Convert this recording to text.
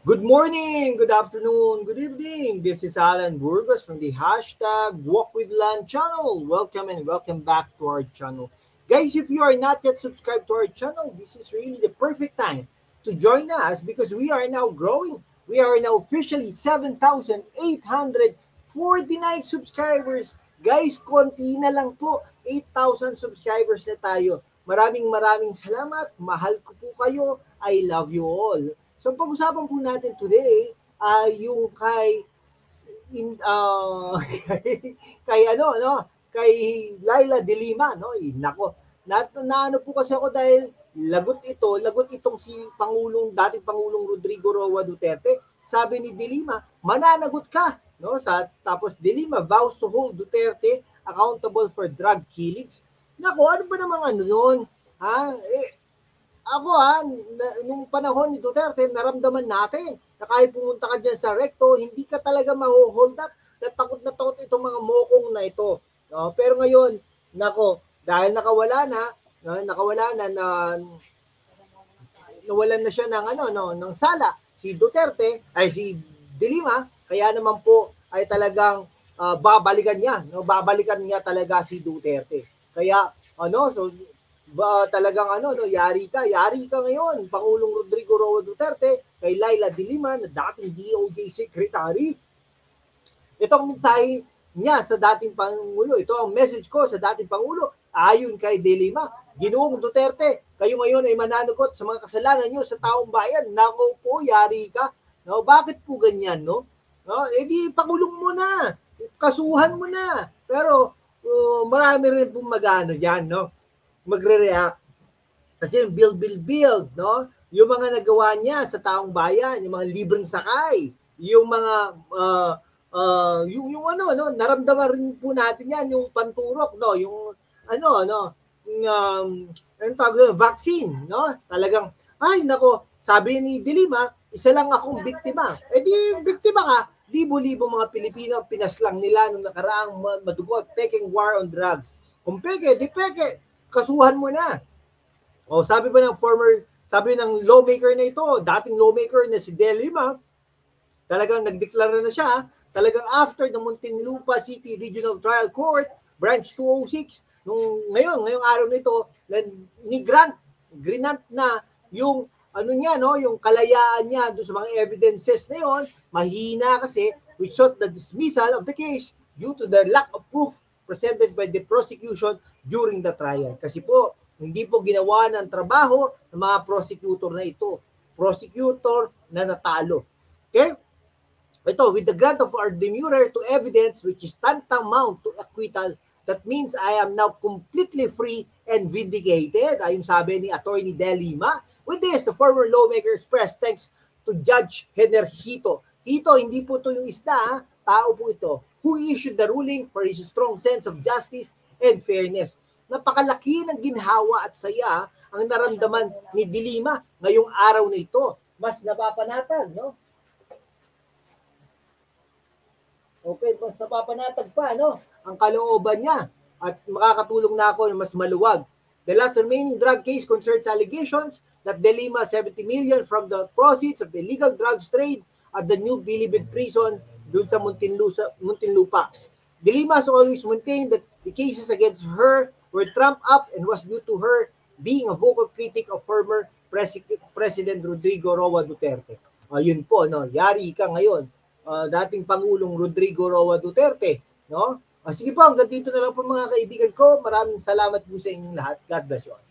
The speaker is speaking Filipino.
Good morning, good afternoon, good evening. This is Alan Burgos from the hashtag Walk with Land channel. Welcome and welcome back to our channel. Guys, if you are not yet subscribed to our channel, this is really the perfect time to join us because we are now growing. We are now officially 7,849 subscribers. Guys, konti na lang po. 8,000 subscribers na tayo. Maraming salamat. Mahal ko po kayo. I love you all. So pag-usapan po natin today yung kay ano no, kay Laila De Lima no. Nako, naano po kasi ako dahil lagot itong si dating Pangulong Rodrigo Roa Duterte. Sabi ni De Lima, mananagot ka no, tapos De Lima vows to hold Duterte accountable for drug killings. Nako, ano ba namang ano noon? Ako nung panahon ni Duterte, naramdaman natin na kahit pumunta ka dyan sa recto, hindi ka talaga ma-hold up. Na takot itong mga mokong na ito. No? Pero ngayon, nako, dahil nawalan na siya ng sala si Duterte, si De Lima, kaya naman po ay talagang babalikan niya talaga si Duterte. Kaya talagang yari ka ngayon, Pangulong Rodrigo Roa Duterte, kay Laila De Lima na dating DOJ Secretary. Ito ang mensahe niya sa dating Pangulo. Ito ang message ko sa dating Pangulo. Ayon kay De Lima, Ginoong Duterte, kayo ngayon ay mananagot sa mga kasalanan niyo sa taong bayan. Nako po, yari ka. No, bakit po ganyan, no? Di pakulong mo na. Kasuhan mo na. Pero marami rin pong diyan, no? Magre-react. Kasi yung build, no? Yung mga nagawa niya sa taong bayan, yung mga libreng sakay, yung mga naramdaman rin po natin yan, yung panturok, no? Yung vaccine, no? Talagang, sabi ni De Lima, isa lang akong biktima. Di biktima ka, libo-libo mga Pilipino pinaslang nila nung nakaraang madugo at peking war on drugs. Kung peke, di peke, kasuhan mo na. Sabi ng lawmaker na ito, dating lawmaker na si De Lima, talagang nagdeklara na siya, talagang after the Muntinlupa City Regional Trial Court, Branch 206, ngayong araw nito, grinant na yung yung kalayaan niya doon sa mga evidences na yon, mahina kasi, which sought the dismissal of the case due to the lack of proof presented by the prosecution during the trial. Kasi po, hindi po ginawa ng trabaho ng mga prosecutor na ito. Prosecutor na natalo. Okay? Ito, with the grant of our demurrer to evidence which is tantamount to acquittal, that means I am now completely free and vindicated. Ayun sabi ni Attorney De Lima. With this, the former lawmaker expressed thanks to Judge Henerhito. Hito, hindi po ito yung isda, tao po ito, who issued the ruling for his strong sense of justice and fairness. Napakalaki ng ginhawa at saya ang naramdaman ni De Lima ngayong araw na ito. Mas napapanatag, no? Okay, mas napapanatag pa, no? Ang kalooban niya at makakatulong na ako na mas maluwag. The last remaining drug case concerns allegations that De Lima 70 million from the proceeds of the illegal drugs trade at the New Bilibid prison dun sa Muntinlupa. De Lima has always maintained that the cases against her were trumped up and was due to her being a vocal critic of former President Rodrigo Roa Duterte. Yun po, no? Yari ka ngayon. Dating Pangulong Rodrigo Roa Duterte, no? Sige po, hanggang dito na lang po mga kaibigan ko. Maraming salamat po sa inyong lahat. God bless you all.